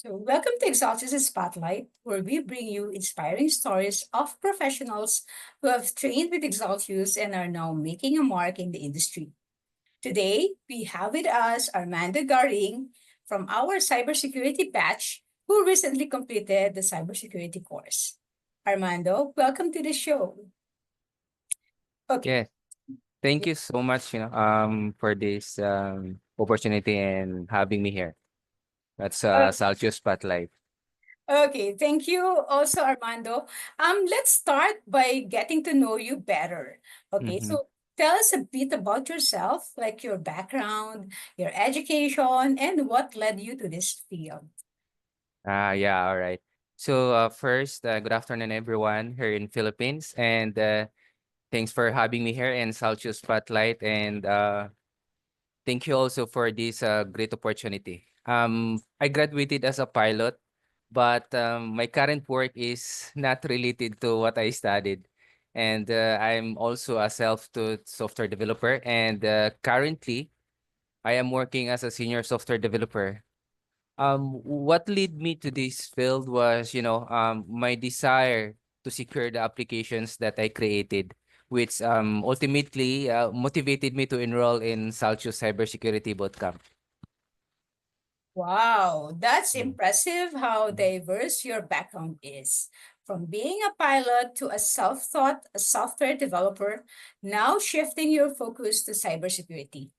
So, welcome to Xaltius Spotlight, where we bring you inspiring stories of professionals who have trained with Xaltius and are now making a mark in the industry. Today, we have with us Armando Garing from our cybersecurity batch, who recently completed the cybersecurity course. Armando, welcome to the show. Okay. Yes, thank you so much, for this opportunity and having me here. That's Salcio Spotlight. Okay, thank you also, Armando. Let's start by getting to know you better. Okay, Mm-hmm. so tell us a bit about yourself, like your background, your education, and what led you to this field. Yeah, all right. So first, good afternoon, everyone here in Philippines, and thanks for having me here in Salcio Spotlight, and thank you also for this great opportunity. I graduated as a pilot, but my current work is not related to what I studied. And I'm also a self-taught software developer. And currently, I am working as a senior software developer. What led me to this field was, my desire to secure the applications that I created, which ultimately motivated me to enroll in Salcio Cybersecurity Bootcamp. Wow, that's Mm. impressive how diverse your background is. From being a pilot to a self-taught software developer, now shifting your focus to cybersecurity.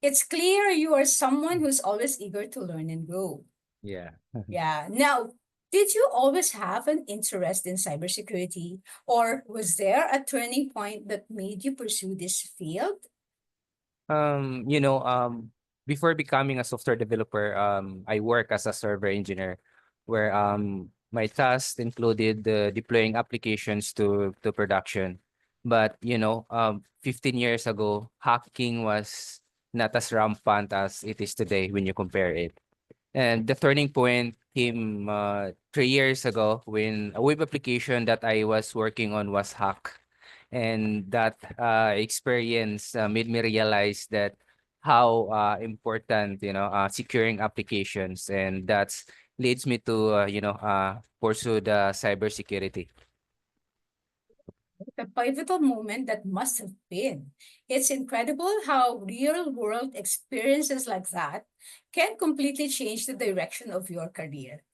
It's clear you are someone who's always eager to learn and grow. Yeah. Yeah. Now, did you always have an interest in cybersecurity, or was there a turning point that made you pursue this field? Um, you know, um, Before becoming a software developer, I work as a server engineer, where my tasks included deploying applications to production. But 15 years ago, hacking was not as rampant as it is today when you compare it. And the turning point came 3 years ago when a web application that I was working on was hacked. And that experience made me realize that how important, securing applications. And that's leads me to, pursue the cybersecurity. The pivotal moment that must have been. It's incredible how real world experiences like that can completely change the direction of your career.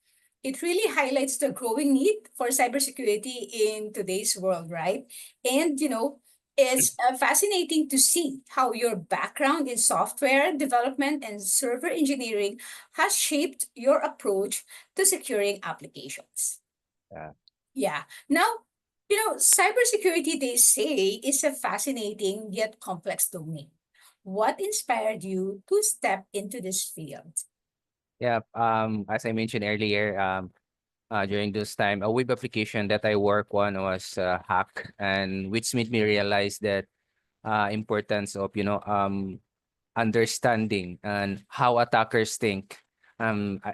It really highlights the growing need for cybersecurity in today's world, right? And, it's fascinating to see how your background in software development and server engineering has shaped your approach to securing applications. Uh, Yeah. Now, cybersecurity, they say, is a fascinating yet complex domain. What inspired you to step into this field? yeah, as I mentioned earlier, during this time, a web application that I work on was hacked, and which made me realize that importance of understanding and how attackers think.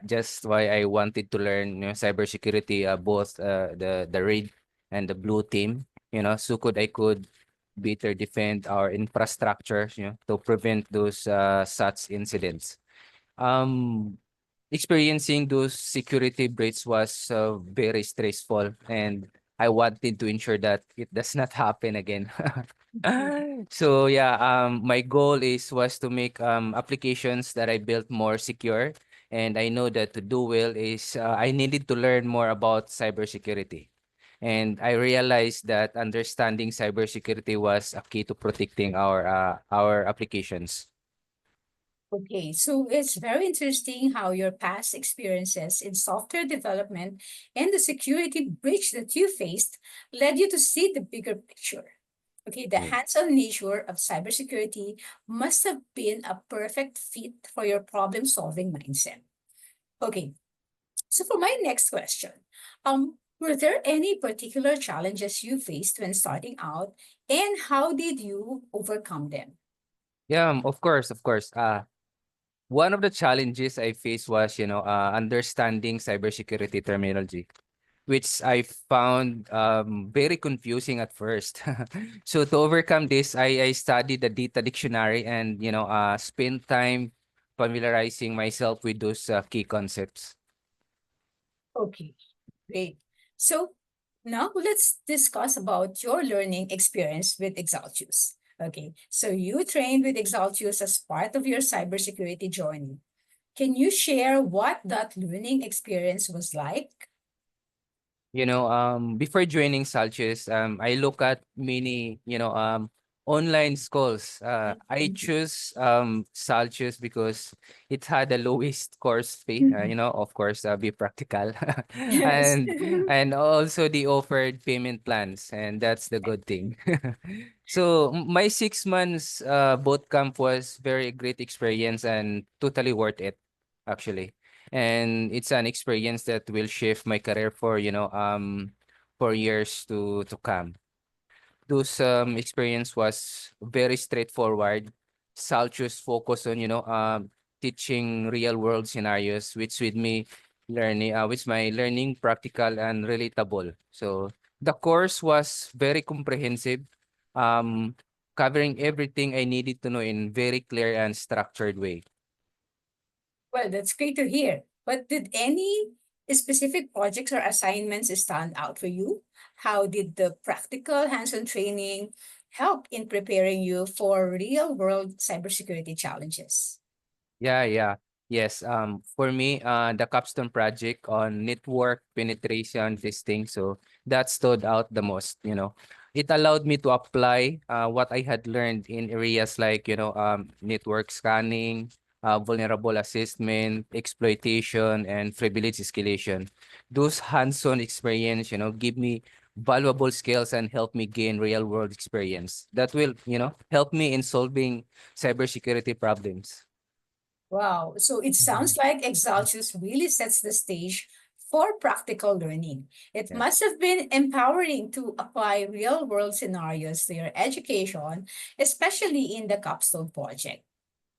Just why I wanted to learn cybersecurity, both the red and the blue team. So I could better defend our infrastructure. To prevent those such incidents. Um, Experiencing those security breaches was very stressful, and I wanted to ensure that it does not happen again. So yeah, my goal was to make applications that I built more secure, and I know that to do well is I needed to learn more about cybersecurity. And I realized that understanding cybersecurity was a key to protecting our applications. Okay, so it's very interesting how your past experiences in software development and the security breach that you faced led you to see the bigger picture. Okay, the Yeah. hands-on nature of cybersecurity must have been a perfect fit for your problem-solving mindset. Okay, so for my next question, were there any particular challenges you faced when starting out, and how did you overcome them? Yeah, of course, of course. One of the challenges I faced was, understanding cybersecurity terminology, which I found very confusing at first. So to overcome this, I studied the data dictionary and, spent time familiarizing myself with those key concepts. Okay, great. So now let's discuss about your learning experience with Xaltius. Okay, so you trained with Xaltius as part of your cybersecurity journey. Can you share what that learning experience was like? Before joining Xaltius, I look at many, online schools. I choose Xaltius because it had the lowest course fee. Of course, be practical, Yes. and also the offered payment plans, and that's the good thing. So my 6 months boot camp was very great experience and totally worth it, actually. And it's an experience that will shift my career for years to come. Those experience was very straightforward. Salchus focus on teaching real world scenarios, which my learning practical and relatable. So the course was very comprehensive, um covering everything I needed to know in very clear and structured way. Well, that's great to hear. But did any specific projects or assignments stand out for you? How did the practical hands-on training help in preparing you for real-world cybersecurity challenges? Yeah, yeah. Yes. For me, the capstone project on network penetration testing, so that stood out the most, It allowed me to apply what I had learned in areas like, network scanning, vulnerable assessment, exploitation, and privilege escalation. Those hands-on experience, give me valuable skills and help me gain real-world experience that will, help me in solving cybersecurity problems. Wow. So it sounds Mhm. like Exaltius really sets the stage for practical learning. It Yeah, must have been empowering to apply real world scenarios to your education, especially in the capstone project.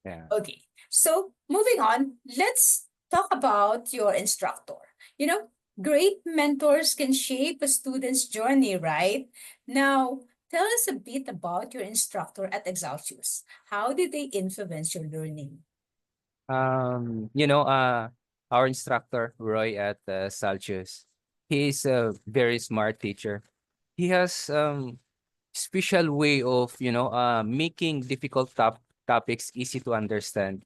yeah. Okay. So moving on, let's talk about your instructor. You know, great mentors can shape a student's journey, right? Now, tell us a bit about your instructor at Exaltius. How did they influence your learning? Our instructor, Roy at Saltius, he's a very smart teacher. He has special way of, making difficult topics easy to understand.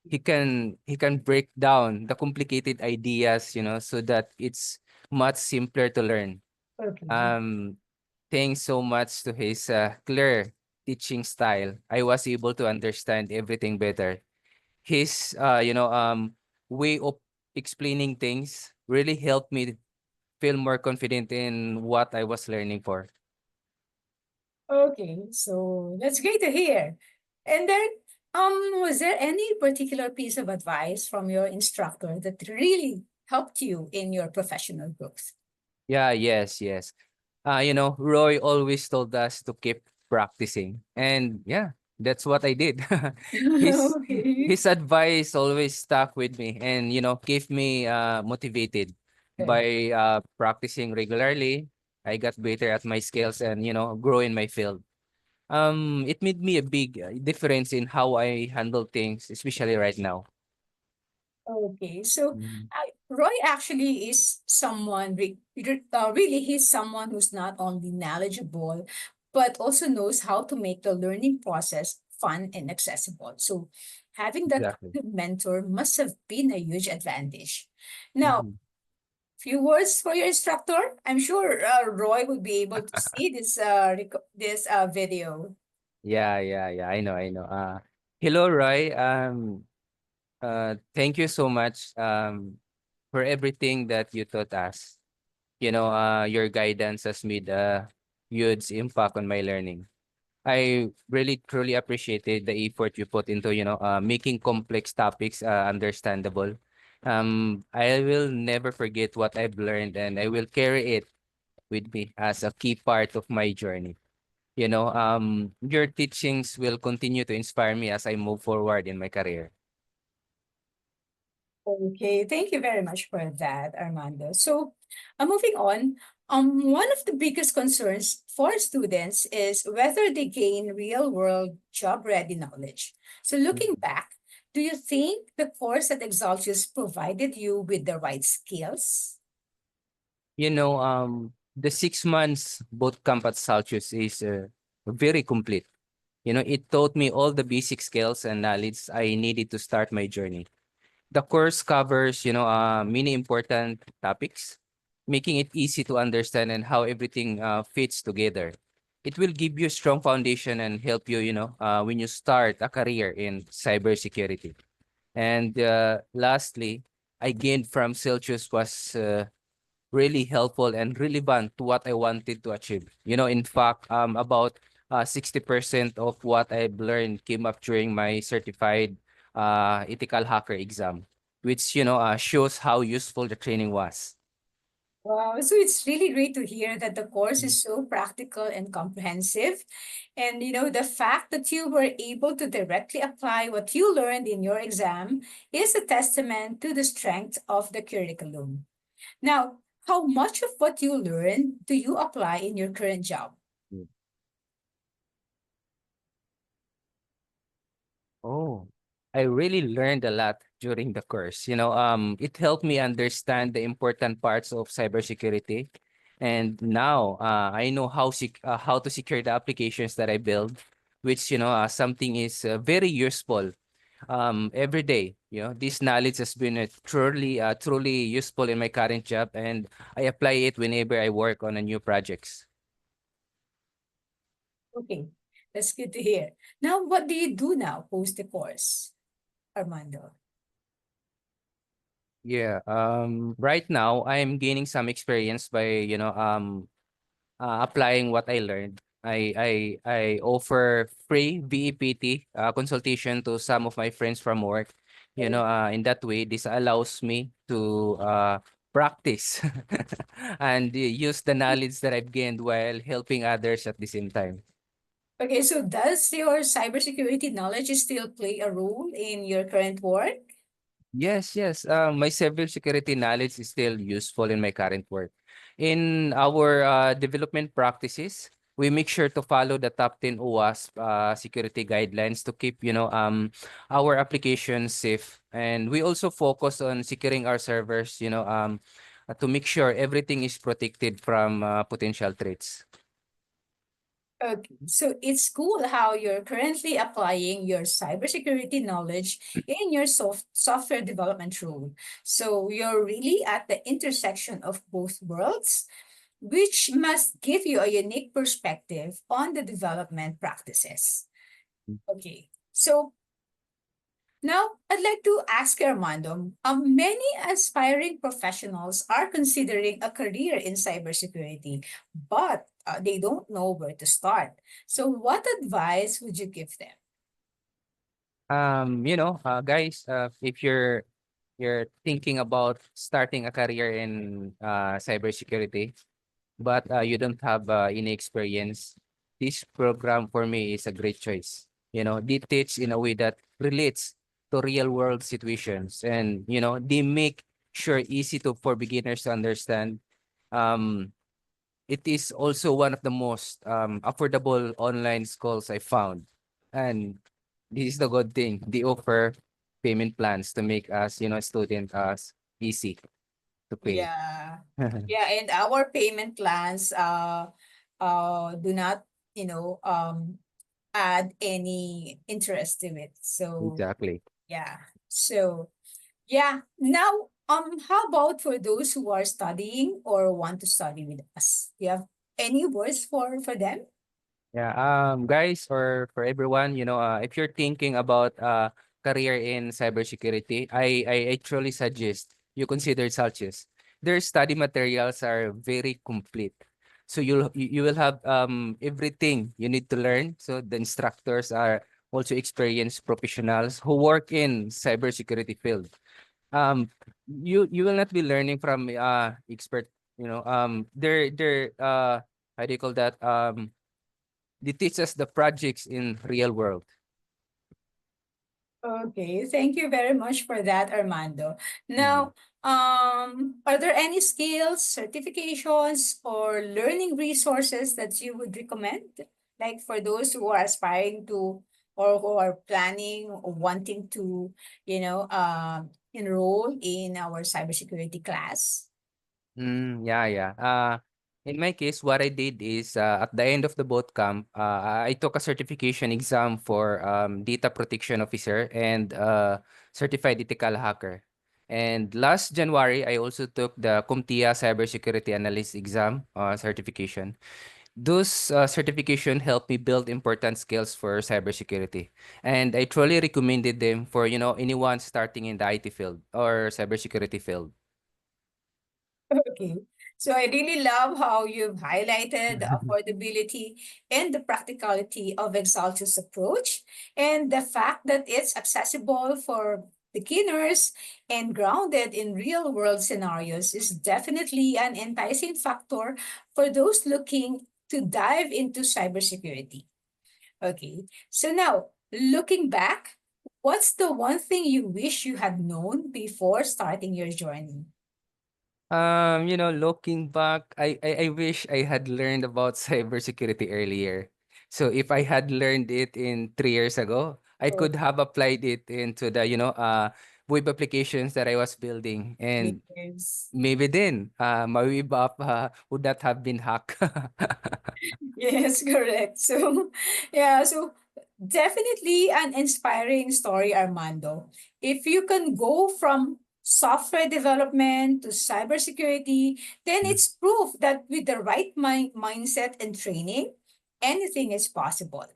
He can break down the complicated ideas, so that it's much simpler to learn. Okay. Um, Thanks so much to his clear teaching style, I was able to understand everything better. His way of explaining things really helped me feel more confident in what I was learning for. Okay, so that's great to hear. And then, was there any particular piece of advice from your instructor that really helped you in your professional growth? Yeah, yes, yes. Roy always told us to keep practicing. And yeah, that's what I did. his Okay. his advice always stuck with me and kept me motivated. By practicing regularly, I got better at my skills and grow in my field. It made me a big difference in how I handle things, especially right now. Okay, so Mhm. Roy actually is someone, really, he's someone who's not only knowledgeable, but also knows how to make the learning process fun and accessible. So having that Exactly. kind of mentor must have been a huge advantage. Now, Mhm. few words for your instructor. I'm sure Roy would be able to see this video. Yeah, yeah, yeah. I know, I know. Hello, Roy. Thank you so much for everything that you taught us. Your guidance has made a huge impact on my learning. I really truly appreciated the effort you put into, making complex topics understandable. I will never forget what I've learned and I will carry it with me as a key part of my journey. Your teachings will continue to inspire me as I move forward in my career. Okay, thank you very much for that, Armando. So, moving on, one of the biggest concerns for students is whether they gain real-world job-ready knowledge. So, looking Mhm. back, do you think the course at Exaltius provided you with the right skills? The 6 months boot camp at Xaltius is very complete. It taught me all the basic skills and knowledge I needed to start my journey. The course covers, many important topics, making it easy to understand and how everything fits together. It will give you a strong foundation and help you, when you start a career in cybersecurity. And lastly, I gained from Celsius was really helpful and relevant to what I wanted to achieve. In fact, about 60% of what I've learned came up during my certified ethical hacker exam, which, shows how useful the training was. Wow, so it's really great to hear that the course Mm. is so practical and comprehensive. And the fact that you were able to directly apply what you learned in your exam is a testament to the strength of the curriculum. Now, how much of what you learned do you apply in your current job? Oh, I really learned a lot during the course. It helped me understand the important parts of cybersecurity. And now I know how to secure the applications that I build, which, something is very useful every day. This knowledge has been truly useful in my current job, and I apply it whenever I work on a new projects. Okay, that's good to hear. Now, what do you do now post the course, Armando? Yeah. Right now I'm gaining some experience by, applying what I learned. I offer free VEPT consultation to some of my friends from work. In that way, this allows me to practice and use the knowledge that I've gained while helping others at the same time. Okay, so does your cybersecurity knowledge still play a role in your current work? Yes, yes. My cybersecurity knowledge is still useful in my current work. In our development practices, we make sure to follow the top 10 OWASP security guidelines to keep, our applications safe. And we also focus on securing our servers, to make sure everything is protected from potential threats. Okay, so it's cool how you're currently applying your cybersecurity knowledge in your software development role. So you're really at the intersection of both worlds, which must give you a unique perspective on the development practices. Okay, so now, I'd like to ask Armando, many aspiring professionals are considering a career in cybersecurity, but they don't know where to start. So, what advice would you give them? Guys, if you're thinking about starting a career in cybersecurity, but you don't have any experience, this program for me is a great choice. They teach in a way that relates to real world situations, and they make sure easy to for beginners to understand. Um, it is also one of the most affordable online schools I found, and this is the good thing. They offer payment plans to make us, student us easy to pay. Yeah. Yeah, and our payment plans do not, you know, add any interest to it. So, Exactly. yeah. So, yeah. Now, how about for those who are studying or want to study with us? Do you have any words for them? Yeah, guys, or for everyone, if you're thinking about career in cybersecurity, I truly suggest you consider Xaltius. Their study materials are very complete. So you will have everything you need to learn. So the instructors are also experienced professionals who work in cybersecurity field. You will not be learning from expert, they're how do you call that? They teach us the projects in real world. Okay, thank you very much for that, Armando. Mhm. Now, are there any skills, certifications, or learning resources that you would recommend? Like for those who are aspiring to or who are planning or wanting to, enroll in our cybersecurity class? Yeah, yeah. In my case, what I did is at the end of the boot camp, I took a certification exam for data protection officer and certified ethical hacker. And last January, I also took the CompTIA cybersecurity analyst exam certification. Those certification helped me build important skills for cybersecurity, and I truly recommended them for anyone starting in the IT field or cybersecurity field. Okay. So I really love how you've highlighted the affordability and the practicality of Exaltus approach and the fact that it's accessible for beginners and grounded in real world scenarios is definitely an enticing factor for those looking to dive into cybersecurity. Okay. So now, looking back, what's the one thing you wish you had known before starting your journey? Looking back, I wish I had learned about cybersecurity earlier. So if I had learned it in 3 years ago, I Oh, could have applied it into the, web applications that I was building. And yes. maybe then, my web app would not have been hacked. Yes, correct. So, yeah, so definitely an inspiring story, Armando. If you can go from software development to cybersecurity, then Mm, it's proof that with the right mindset and training, anything is possible.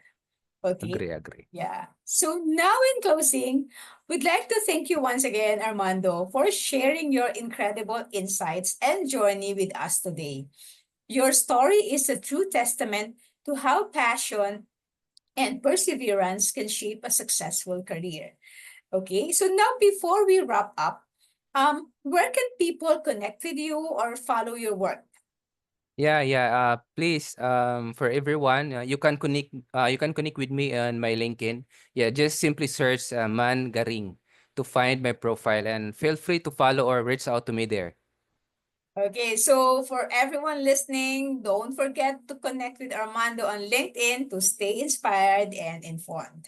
Okay. agree, agree. Yeah. So now in closing, we'd like to thank you once again, Armando, for sharing your incredible insights and journey with us today. Your story is a true testament to how passion and perseverance can shape a successful career. Okay, so now before we wrap up, where can people connect with you or follow your work? Yeah, yeah. Please, for everyone, you can connect with me on my LinkedIn. Yeah, just simply search Man Garing to find my profile, and feel free to follow or reach out to me there. Okay, so for everyone listening, don't forget to connect with Armando on LinkedIn to stay inspired and informed.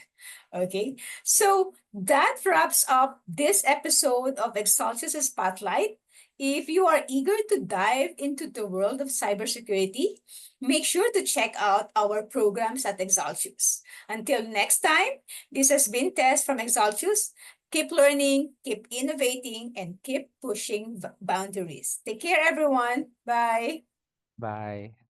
Okay, so that wraps up this episode of Exaltius Spotlight. If you are eager to dive into the world of cybersecurity, make sure to check out our programs at Exaltius. Until next time, this has been Tess from Exaltius. Keep learning, keep innovating, and keep pushing boundaries. Take care, everyone. Bye. Bye.